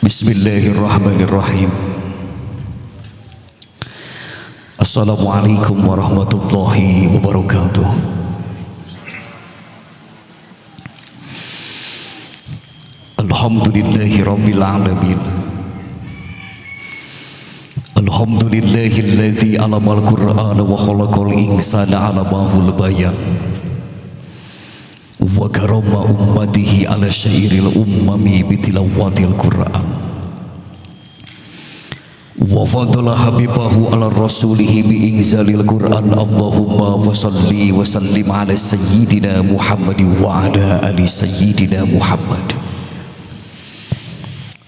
Bismillahirrahmanirrahim. Assalamualaikum warahmatullahi wabarakatuh. Alhamdulillahi rabbil alamin. Alhamdulillahilladzi 'allamal qur'ana wa khalaqal insana 'allamahul bayan. Wa karama ummatihi ala syairil ummami bitilawatil Qur'an. Wa fadala habibahu ala rasulihi bi inzalil Qur'an. Allahumma wa salli wa sallim ala sayyidina Muhammad wa ala ali sayyidina Muhammad.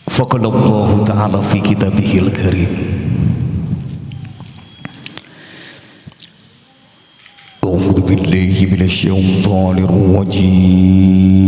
Faqala Allah ta'ala fi kitabihil karim. A'udzu billahi minasyaitonir rajim.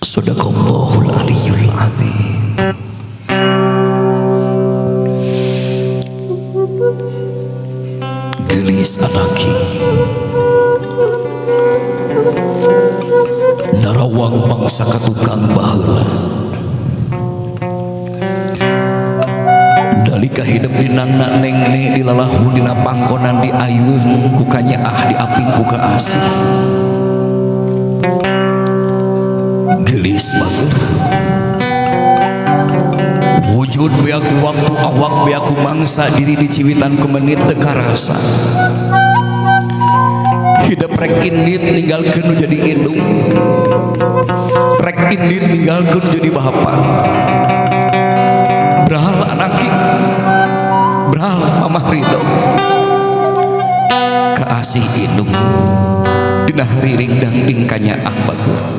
Sadaqallahul aliyyul azim. Gelis anaki narawang bangsa katukang baheula dalika hidup dinangna nengne dilalahun dina pangkonan diayun ku kanyaah diaping ku kaasih. Gelis mager wujud beaku waktu awak beaku mangsa diri diciwitan ku menit teu karasa. Hidup rek indit ninggalkeun nu jadi indung, rek indit ninggalkeun nu jadi bapa. Brahal anaki, brahal mamah ridho, kaasih indung dina hariring dangding kanyaah bageul.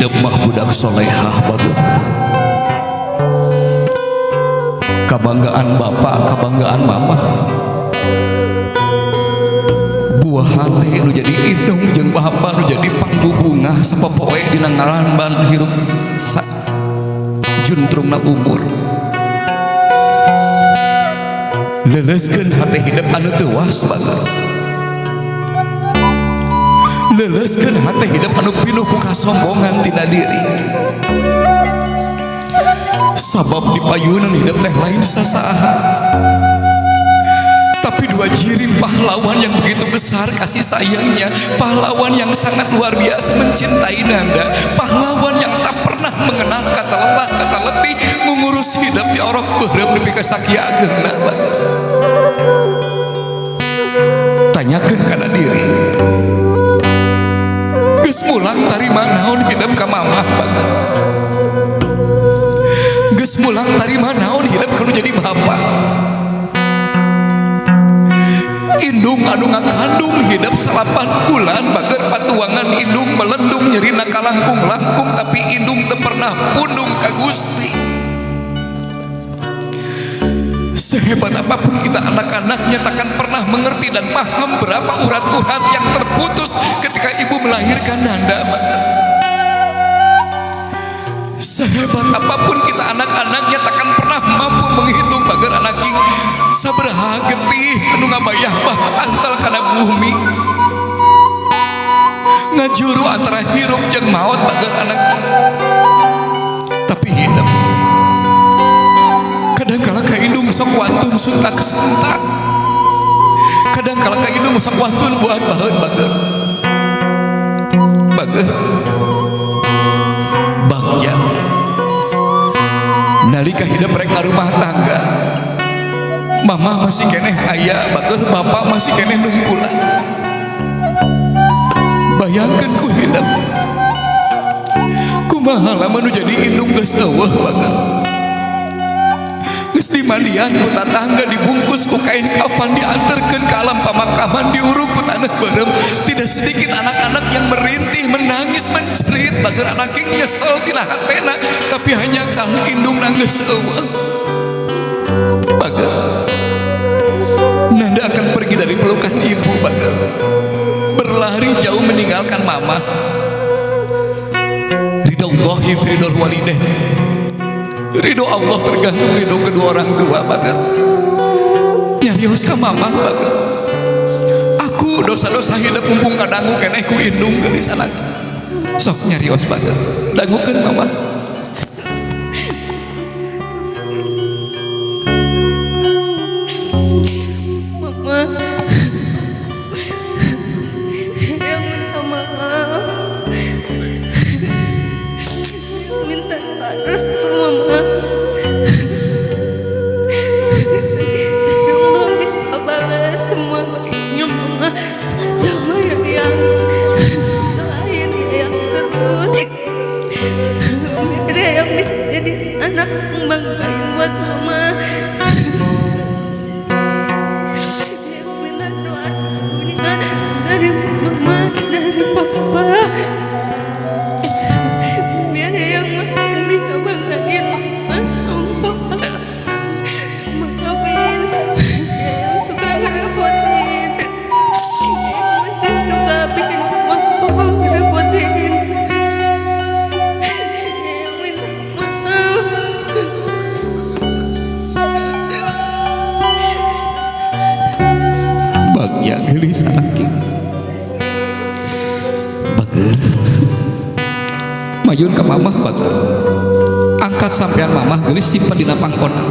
hidup mah budak solehah bagus. Kabanggaan bapak, kabanggaan mama. Buah hati nu jadi indung jeung bapak nu jadi pangbubungah sapopoe dina ngalamban hirup juntrungna umur. Leleskeun hati hidup anu teuwas bagus. Leleskeun hati hidup anu pinuh ku kasombongan tina diri. Sabab di payunan hidup teh lain sasaha, tapi dua jirim pahlawan yang begitu besar kasih sayangnya, pahlawan yang sangat luar biasa mencintai Nanda, pahlawan yang tak pernah mengenal kata lelah, kata letih, mengurus hidup di orok berem nepi ka sakieu ageuna bagus. Tanyakeun kana diri, geus mulang tarima naon hidup ka mamah bagus. Geus mulang tarima naon hidup kalau jadi bapak. Indung anu ngakandung hidup 8 bulan bager patuangan indung melendung nyerina kalangkung-langkung, tapi indung teu pernah pundung ka Gusti. Sehebat apapun kita anak-anaknya takkan pernah mengerti dan paham berapa urat-urat yang terputus ketika ibu melahirkan Nanda bager. Sehebat apapun kita anak-anaknya takkan pernah mampu menghitung bager anak king sabaraha getih anu ngabayah bah antal kana bumi, ngajuru antara hirup jeung maut bager anak king. Tapi hidup kadangkala ka indung sok wantun suntak-suntak, kadangkala ka indung sok wantun buat baheun bager. Bager bagja nalika hidup rek ngarumah tangga, mama masih keneh aya bager, bapak masih keneh nungkulan. Bayangkeun ku hidup kumaha lamun jadi indung geus eueuh bager, geus dimandian ku tatangga, dibungkus ku kain kafan, dianterkeun ka alam pamakaman, diuruk ku tanah berem. Tidak sedikit anak-anak yang merintih, menangis, menjerit bager anak king nyesel tina hatena, tapi hanya kang indung nangis eueuh bager. Nanda akan pergi dari pelukan ibu bager, berlari jauh meninggalkan mama. Ridhollahi fi ridhol walidain, ridho Allah tergantung ridho kedua orang tua bager. Nyarios ka mama bager, aku dosa-dosa hidup mumpung kadangu keneh ku indung geus sana. Sok nyarios bager, dangukeun mama. Mama, yang minta maaf, minta restu mama, yang belum bisa balas semua baiknya mama, sama yang doain yang terus, biar yang bisa jadi anak yang banggain buat mama. Dari mama, dari papa, biar yang makin bisa banggain mama, maafin yang suka ngerepotin, yang masih suka bikin mama ngerepotin, yang minta maaf. Bagja gelis anak king bager, mayun ka mamah bager, angkat sampean mamah gelis simpen dina pangkona.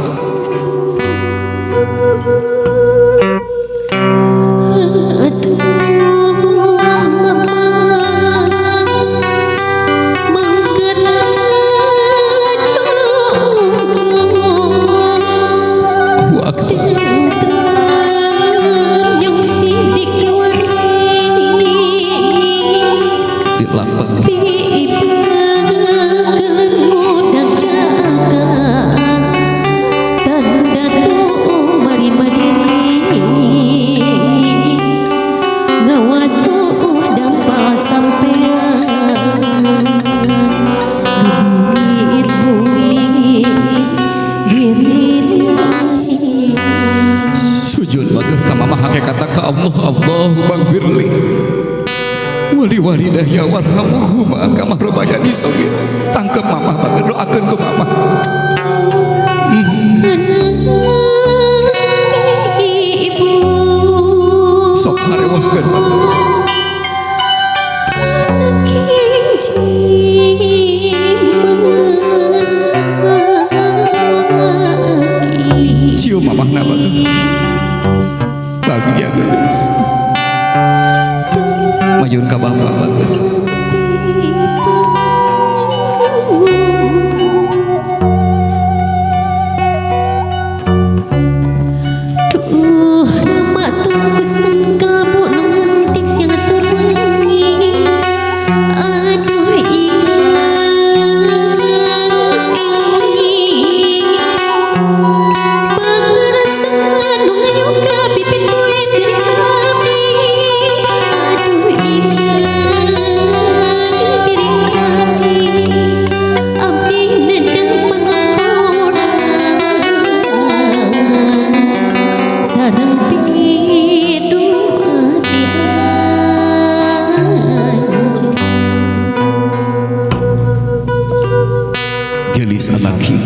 Ngawasu dampal sampean ka Allah, Allahumma gfirli wali walidayya warhamhuma kama rabbayani shaghira. Tangkep mama bageus doakeun ku mama. Ibu Sok harewoskeun mama. anak jiman Cium mamahna bageus. Bahagia geus. Mayun ka bapa bageus. Duh, nama tunggusan kelabu ngantik siang terlangi. Aduh ingat siangi pangarasan ngayong kapipit kuit diri kami. Aduh ingat diri kami abdi nedang pangampunan sareng pidung ati anjeun. Gelis anaki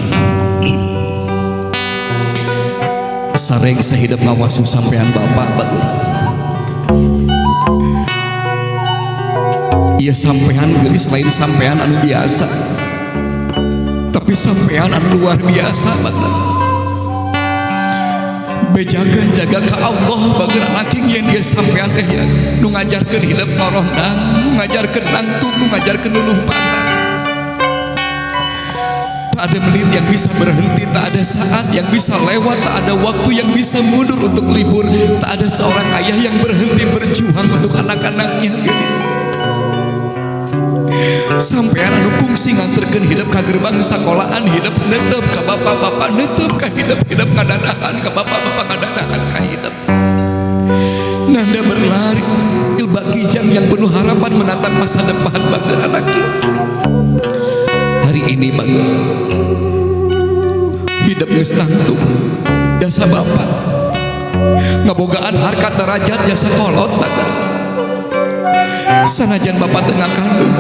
sareng sahidep ngawasu sampean bapak bagur. Ieu sampean gelis lain sampean anu biasa, tapi sampean anu luar biasa bagur. Bejakeun jaga ka Allah bagur anaking yen ieu sampean teh ya nu ngajarkeun hidup ngorondang, nu ngajarkeun nangtung, nu ngajarkeun lulumpatan. Tak ada menit yang bisa berhenti, tak ada saat yang bisa lewat, tak ada waktu yang bisa mundur untuk libur, tak ada seorang ayah yang berhenti berjuang untuk anak-anaknya. Gelis sampean anu kungsi nganterkeun hidup ka gerbang sakolahan, hidup netep ka bapak-bapak, netep ka hidup ngadadahan ka bapak-bapak, ngadadahan ka hidup. Nanda berlari ilba kijang yang penuh harapan menatap masa depan bager anak kita. Hari ini bager hidup geus nangtung jasa bapak, ngabogaan harkat derajat jasa kolot bager. Sanajan bapak tengah kandung,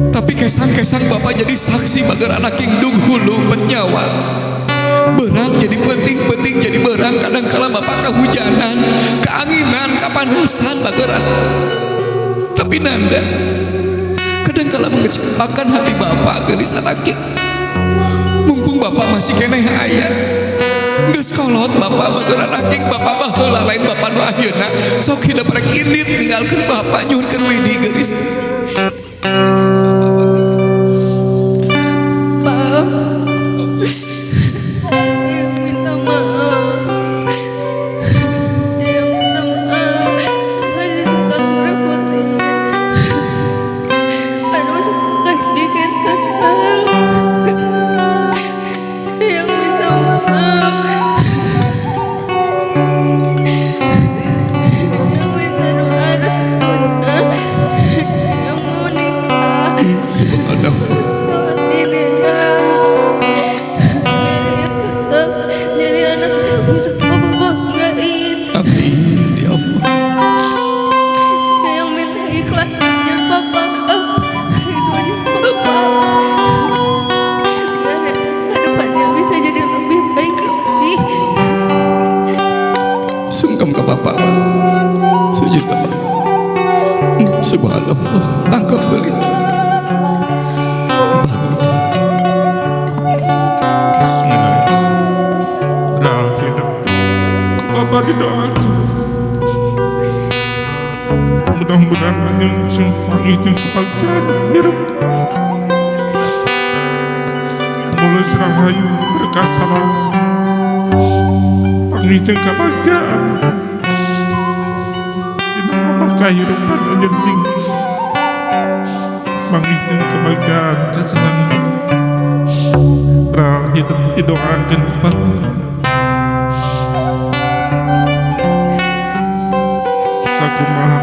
tapi kesang-kesang bapak jadi saksi bager anak indung hulu penyawa. Berang jadi penting jadi berang, kadang kala bapak kehujanan, keanginan, kepanasan bageran. Tapi nanda kadang kala mengecewakan hati bapak gelis anaknya. Mumpung bapak masih keneh ayah, geus kolot bapak bageran anaknya. Bapak baheula lain bapak nu ayeuna sok hidup rek indit ninggalkeun bapak nyuhurkeun widi gelis. Yang minta maaf, yang minta maaf, hanya suka merepotin, aduh suka bikin kesal. Yang minta maaf, yang minta doa restu, yang mau nikah. Subhanallah. Jadi anak bisa papa banggain. Amin ya Allah. Yang minta ikhlasnya papa, ridhonya papa. Biar kedepannya bisa jadi lebih baik lagi. Sungkem ke bapak, sujud ke bapak. Subhanallah, tangkap gelis. Bapak didoakan mudah-mudahan yang panggilin kebahagiaan hidup mulai serahayu berkah salam panggilin kebahagiaan ini mama kehidupan anjing sing panggilin kebahagiaan kesenangan hidup didoakan kepada kumaha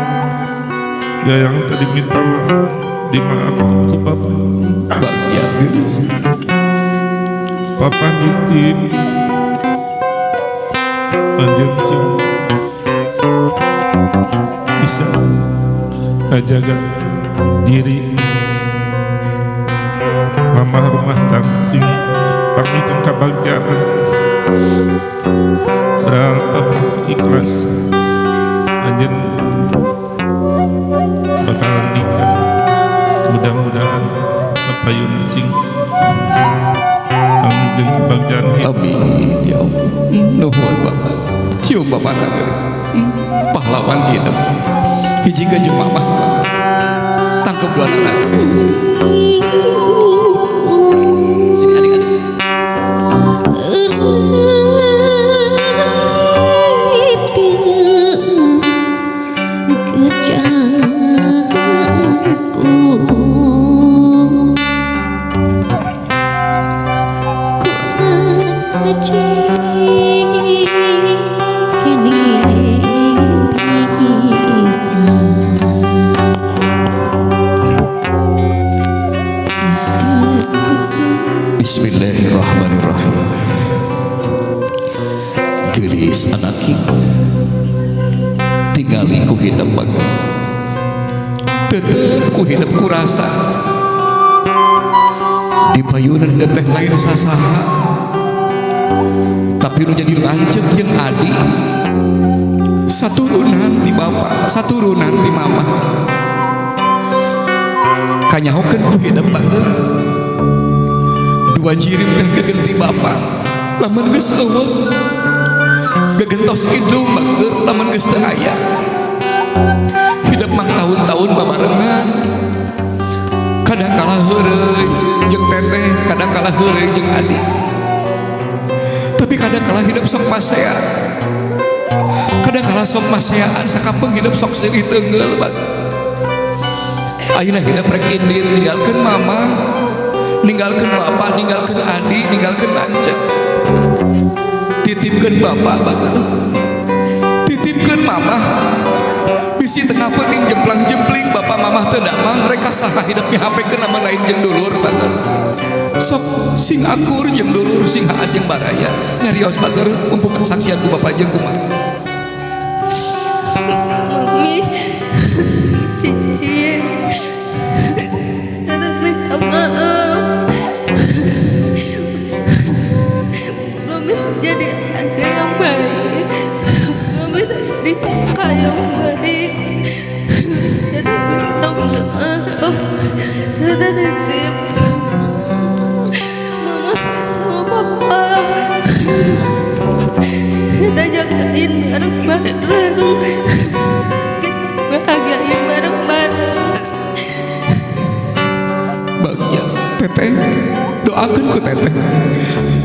ya yang tadi minta maaf dimaafkan ke papa. Bahagia gelis. Papa nitip anjeun sing bisa ngajaga diri mama rumah tangga sing pamitung kabagjaran berapa ikhlas anjen bakalan nikah mudah-mudahan kapayun sing pamitung kabagjaran Amin ya Allah. Nuhun Bapak. Cium Bapak geus. Pahlawan hidup. Hiji jeung mamah. Tangkep dua anak geus. Sini adik-adik. Bismillahirrahmanirrahim. Gelis anak ibu tinggali ku hidup bagai tetep ku hidup ku rasa di payunan hidup teh lain sasaha tapi nu jadi lanceuk jeung adi saturunan ti bapak saturunan ti mama kanyahokeun ku hidup bager dua jirim teh gegenti bapak lamun geus eueuh gegentos indung bager lamun geus teu aya hidup mang tahun-tahun babarengan kadang kala heureuy jeung teteh kadang kala heureuy jeung adik tapi kadang kala hidup sok pasea kadang kala sok paseaan sakapeung hidup sok seuri teungeul bager ayeuna hidup rek indit ninggalkeun mama ninggalkeun bapak ninggalkeun adik ninggalkeun lanceuk titipkeun bapak bager titipkeun mama bisi tengah penting jemplang-jempling bapak mamah teu damang reka saha hidupnya hapekeun nama lain jeung dulur bager sok sing akur jeung dulur sing haat jeung baraya nyarios bager mumpung kesaksian ku bapak jeung kumaha Mami Cici Tante minta maaf belum bisa jadi adik yang baik belum bisa jadi kakak yang baik Tante minta maaf Tante titip mama sama papa kita jagain bareng-bareng kita bahagiain bareng-bareng bagja teteh doakeun ku teteh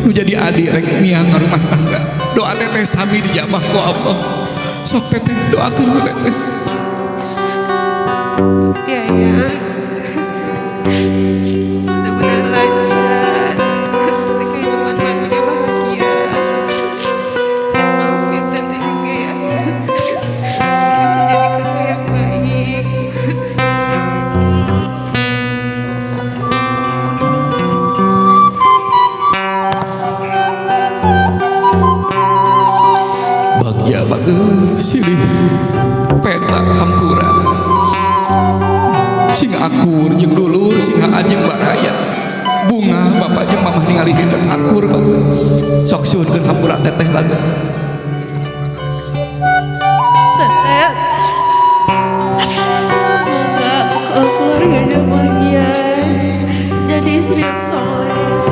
nu jadi adik rek miang rumah tangga doa teteh sami dijabah ku Allah sok teteh doakeun ku teteh ya benar-benar lancar di kehidupan Mami bahagia maafin teteh juga ya bisa jadi kakak yang baik bagja bager silih peta hampura sing akur jeung dulur sing haat jeung baraya bunga bapak jeung mamah ningali hidup akur bager sok siunkeun hampura teteh bager teteh semoga keluarganya bahagia jadi istri yang soleh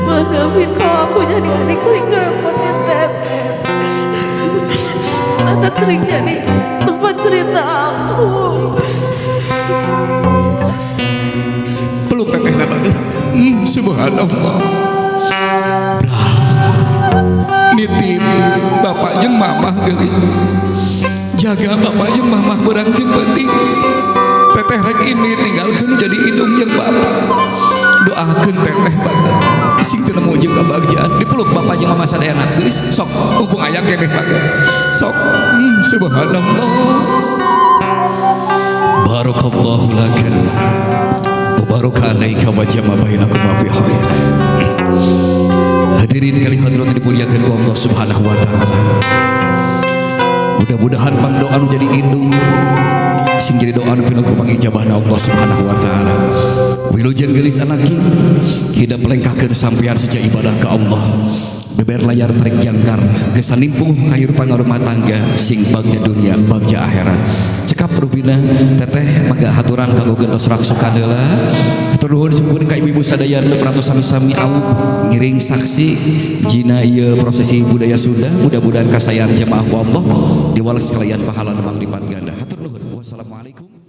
maafin kalau aku jadi adik sering ngerepotin teteh teteh sering jadi tempat cerita aku peluk tetehna bager subhanallah nitip bapak jeung mamah geulis jaga bapak jeung mamah beurang jeung penting teteh rek ini tinggalkeun jadi indung jeung bapak doakeun teteh bager sing teu nemu jeung kabagjaan dipeluk bapak jeung mama sadayana geulis sok mumpung aya keneh bager sok subhanallah barakallahu laka wa baraka alaika wa jama bainakum fi khair. Hadirin kali hadirat dimuliakan Allah Subhanahu wa taala. Mudah-mudahan pang doa nu jadi indung sing jadi doa nu pinuh ku pangijabahna Allah Subhanahu wa taala. Wilujeng geulis anaki hidap lengkahkeun sampean sejak ibadah ke Allah. Beber layar tarik jangkar geus nimpung kahirupan rumah tangga sing bagja dunia bagja akhirat. Cekap rupina teteh mangga haturan kanggo gentos raksukan heula. Hatur nuhun sempurna ka ibu-ibu sadaya nu prantos sami-sami aub ngiring saksi jina ieu prosesi budaya Sunda. Mudah-mudahan kasayan jamaah ku Allah diwales kalian pahala nu manglipat ganda. Hatur nuhun. Wassalamualaikum.